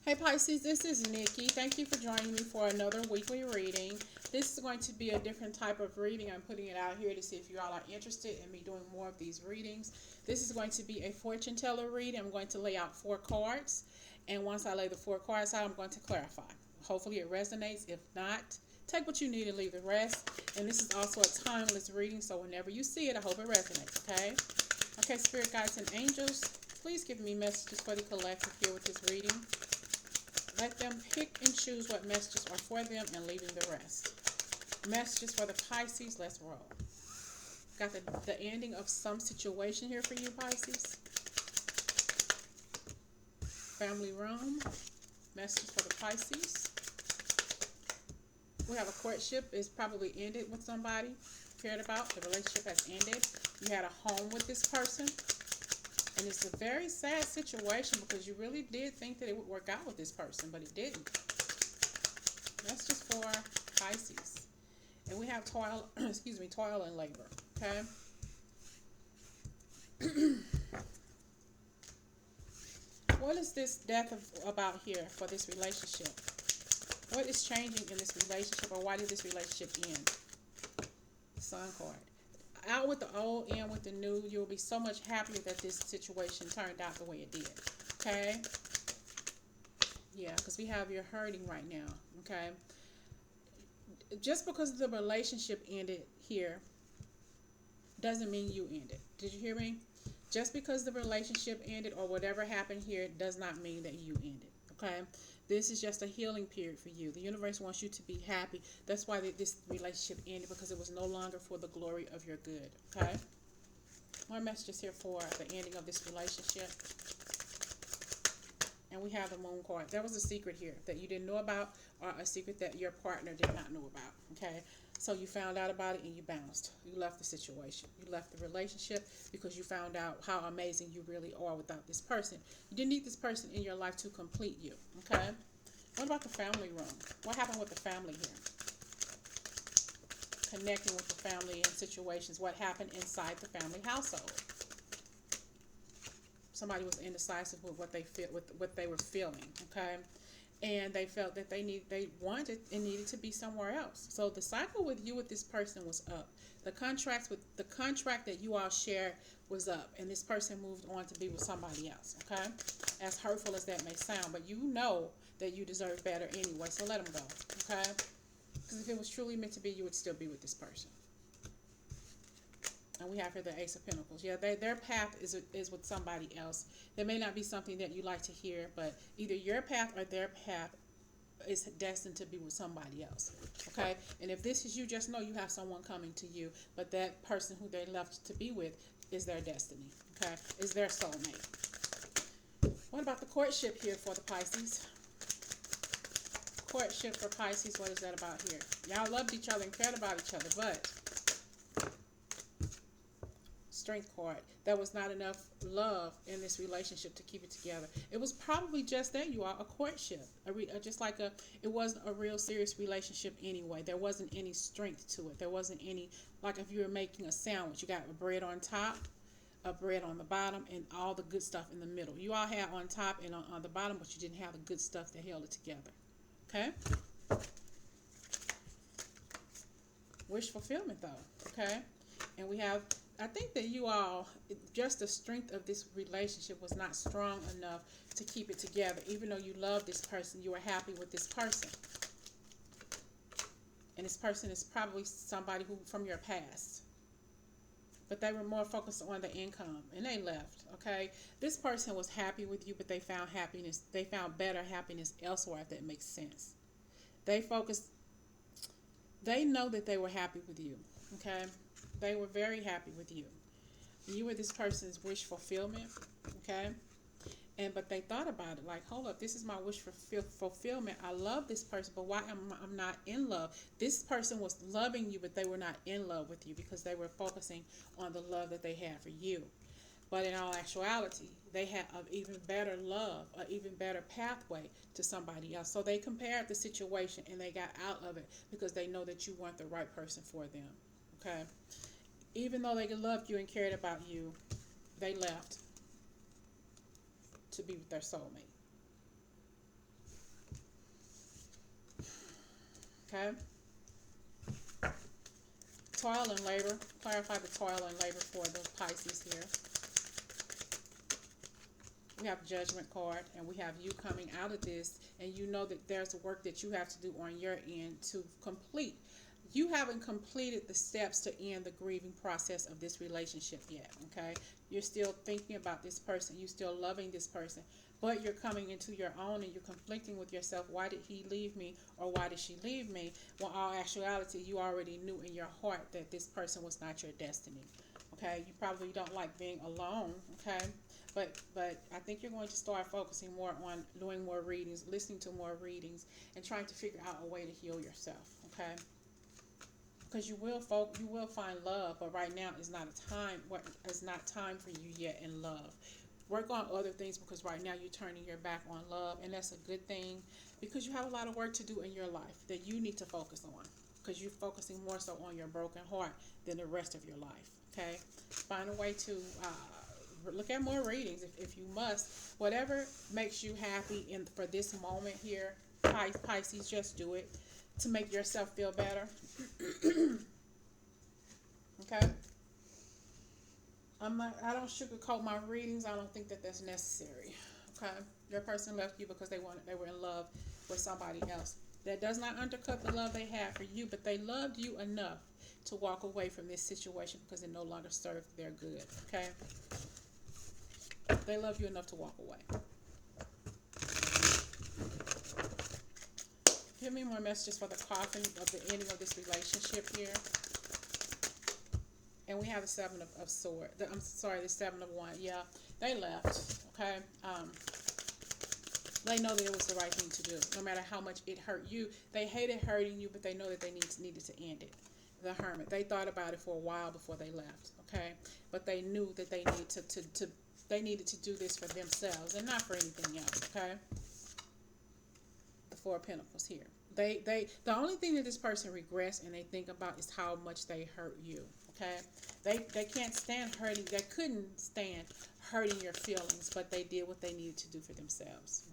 Hey Pisces, this is Nikki. Thank you for joining me for another weekly reading. This is going to be a different type of reading. I'm putting it out here to see if you all are interested in me doing more of these readings. This is going to be a fortune teller reading. I'm going to lay out 4 cards, and once I lay the 4 cards out, I'm going to clarify. Hopefully it resonates. If not, take what you need and leave the rest. And this is also a timeless reading, so whenever you see it, I hope it resonates, okay? Okay, Spirit Guides and Angels, please give me messages for the collective here with this reading. Let them pick and choose what messages are for them and leaving the rest. Messages for the Pisces, let's roll. Got the ending of some situation here for you, Pisces. Family room. Messages for the Pisces. We have a courtship is probably ended with somebody cared about. The relationship has ended. You had a home with this person. And it's a very sad situation because you really did think that it would work out with this person, but it didn't. That's just for Pisces. And we have toil, toil and labor. Okay. What is this death about here for this relationship? What is changing in this relationship, or why did this relationship end? Sun card. Out with the old, in with the new. You'll be so much happier that this situation turned out the way it did. Okay? Yeah, because we have you're hurting right now. Okay? Just because the relationship ended here doesn't mean you ended. Did you hear me? Just because the relationship ended or whatever happened here does not mean that you ended. Okay? This is just a healing period for you. The universe wants you to be happy. That's why this relationship ended, because it was no longer for the glory of your good. Okay? More messages here for the ending of this relationship. And we have the moon card. There was a secret here that you didn't know about, or a secret that your partner did not know about. Okay? So you found out about it and you bounced. You left the situation. You left the relationship because you found out how amazing you really are without this person. You didn't need this person in your life to complete you. Okay? What about the family room? What happened with the family here? Connecting with the family and situations. What happened inside the family household? Somebody was indecisive with what they feel, with what they were feeling. Okay? And they felt that they wanted and needed to be somewhere else. So the cycle with you with this person was up. The contract that you all share was up, and this person moved on to be with somebody else. Okay, as hurtful as that may sound, but you know that you deserve better anyway. So let them go. Okay, because if it was truly meant to be, you would still be with this person. And we have here the Ace of Pentacles. Yeah, their path is with somebody else. There may not be something that you like to hear, but either your path or their path is destined to be with somebody else. Okay? And if this is you, just know you have someone coming to you, but that person who they left to be with is their destiny. Okay? Is their soulmate. What about the courtship here for the Pisces? Courtship for Pisces, what is that about here? Y'all loved each other and cared about each other, but Strength card. There was not enough love in this relationship to keep it together. It was probably just that, you are a courtship, just like it wasn't a real serious relationship anyway. There wasn't any strength to it. There wasn't any, like if you were making a sandwich, you got a bread on top, a bread on the bottom, and all the good stuff in the middle. You all had on top and on the bottom, but you didn't have the good stuff that held it together. Okay. Wish fulfillment though. Okay. And we have, I think that you all, just the strength of this relationship was not strong enough to keep it together. Even though you love this person, you were happy with this person. And this person is probably somebody who from your past. But they were more focused on the income, and they left. Okay, this person was happy with you, but they found happiness. They found better happiness elsewhere, if that makes sense. They focused. They know that they were happy with you. Okay. They were very happy with you. You were this person's wish fulfillment, okay? But they thought about it like, hold up, this is my wish for fulfillment. I love this person, but why am I not in love? This person was loving you, but they were not in love with you because they were focusing on the love that they had for you. But in all actuality, they had an even better love, an even better pathway to somebody else. So they compared the situation and they got out of it because they know that you weren't the right person for them, okay? Even though they loved you and cared about you, they left to be with their soulmate. Okay. Toil and labor. Clarify the toil and labor for the Pisces here. We have judgment card, and we have you coming out of this, and you know that there's work that you have to do on your end to complete. You haven't completed the steps to end the grieving process of this relationship yet, okay? You're still thinking about this person. You're still loving this person, but you're coming into your own and you're conflicting with yourself. Why did he leave me, or why did she leave me? Well, in all actuality, you already knew in your heart that this person was not your destiny, okay? You probably don't like being alone, okay? But I think you're going to start focusing more on doing more readings, listening to more readings, and trying to figure out a way to heal yourself, okay? Because you will find love, but right now is not a time. It's not time for you yet in love. Work on other things, because right now you're turning your back on love, and that's a good thing, because you have a lot of work to do in your life that you need to focus on, because you're focusing more so on your broken heart than the rest of your life. Okay, find a way to look at more readings if you must. Whatever makes you happy for this moment here, Pisces, just do it to make yourself feel better. Okay. I don't sugarcoat my readings. I don't think that that's necessary. Okay. Your person left you because they were in love with somebody else. That does not undercut the love they had for you, but they loved you enough to walk away from this situation because it no longer served their good. Okay. They love you enough to walk away. Give me more messages for the coffin of the ending of this relationship here. And we have the Seven of Swords. I'm sorry, the Seven of Wands. Yeah, they left. Okay. They know that it was the right thing to do. No matter how much it hurt you, they hated hurting you, but they know that they needed to end it. The Hermit. They thought about it for a while before they left. Okay, but they knew that they needed to do this for themselves and not for anything else. Okay. The Four of Pentacles here. The only thing that this person regrets and they think about is how much they hurt you. Okay, they can't stand hurting. They couldn't stand hurting your feelings, but they did what they needed to do for themselves.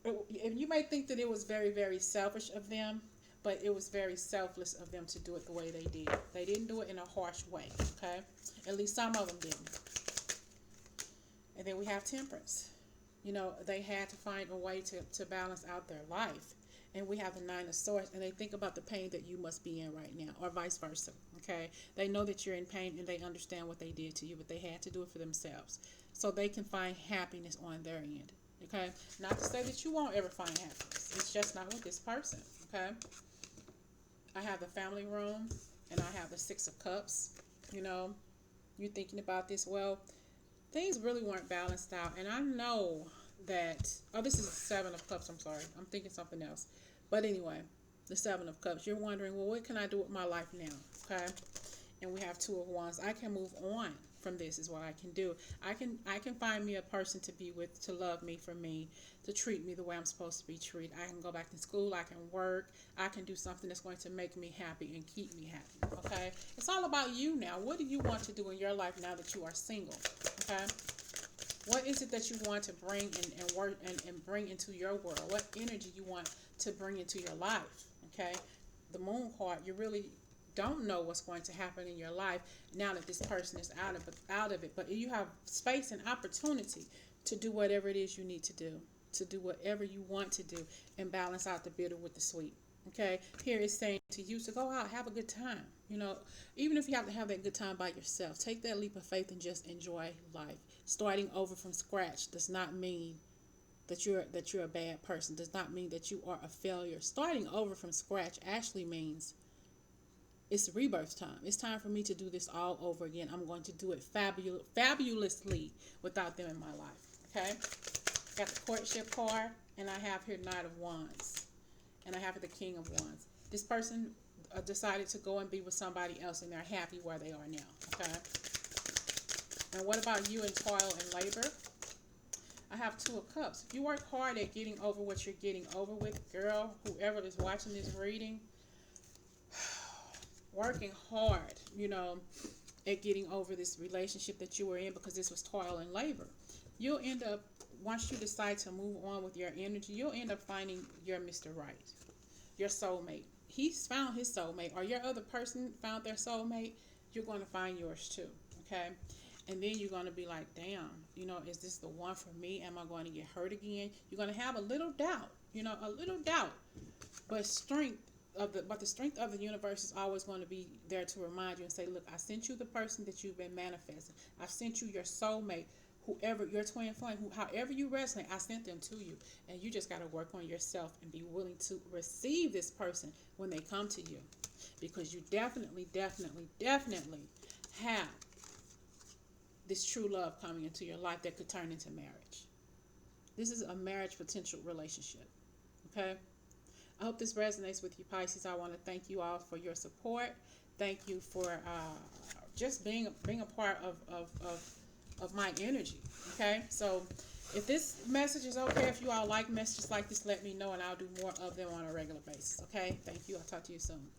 Okay, you may think that it was very, very selfish of them, but it was very selfless of them to do it the way they did. They didn't do it in a harsh way. Okay, at least some of them didn't. And then we have Temperance. You know, they had to find a way to balance out their life. And we have the Nine of Swords, and they think about the pain that you must be in right now, or vice versa. Okay, they know that you're in pain, and they understand what they did to you, but they had to do it for themselves, so they can find happiness on their end. Okay, not to say that you won't ever find happiness. It's just not with this person. Okay, I have the Family Room, and I have the Six of Cups. You know, you're thinking about this. Well, things really weren't balanced out, and I know that, oh, this is the Seven of Cups. I'm sorry, I'm thinking something else. But anyway, the Seven of Cups. You're wondering, well, what can I do with my life now? Okay, and we have Two of Wands. I can move on from this. Is what I can do. I can find me a person to be with, to love me, for me, to treat me the way I'm supposed to be treated. I can go back to school. I can work. I can do something that's going to make me happy and keep me happy. Okay, it's all about you now. What do you want to do in your life now that you are single? Okay. What is it that you want to bring and work and bring into your world? What energy you want to bring into your life? Okay, the Moon card. You really don't know what's going to happen in your life now that this person is out of it. But you have space and opportunity to do whatever it is you need to do whatever you want to do, and balance out the bitter with the sweet. Okay, here it's saying to you to go out, have a good time. You know, even if you have to have that good time by yourself, take that leap of faith and just enjoy life. Starting over from scratch does not mean that you're a bad person. Does not mean that you are a failure. Starting over from scratch actually means it's rebirth time. It's time for me to do this all over again. I'm going to do it fabulously without them in my life. Okay, got the Courtship card, and I have here Knight of Wands, and I have the King of Wands. This person decided to go and be with somebody else, and they're happy where they are now. Okay. And what about you in toil and labor? I have Two of Cups. If you work hard at getting over what you're getting over with, girl, whoever is watching this reading, working hard, you know, at getting over this relationship that you were in, because this was toil and labor, you'll end up, once you decide to move on with your energy, you'll end up finding your Mr. Right. your soulmate. He's found his soulmate, or your other person found their soulmate. You're going to find yours too. Okay. And then you're going to be like, damn, you know, is this the one for me? Am I going to get hurt again? You're going to have a little doubt, you know, a little doubt. But the strength of the universe is always going to be there to remind you and say, look, I sent you the person that you've been manifesting. I've sent you your soulmate, whoever, your twin flame, however you resonate, I sent them to you. And you just got to work on yourself and be willing to receive this person when they come to you. Because you definitely, definitely, definitely have this true love coming into your life that could turn into marriage. This is a marriage potential relationship. Okay? I hope this resonates with you, Pisces. I want to thank you all for your support. Thank you for just being a part of my energy. Okay? So if this message is okay, if you all like messages like this, let me know and I'll do more of them on a regular basis. Okay? Thank you. I'll talk to you soon.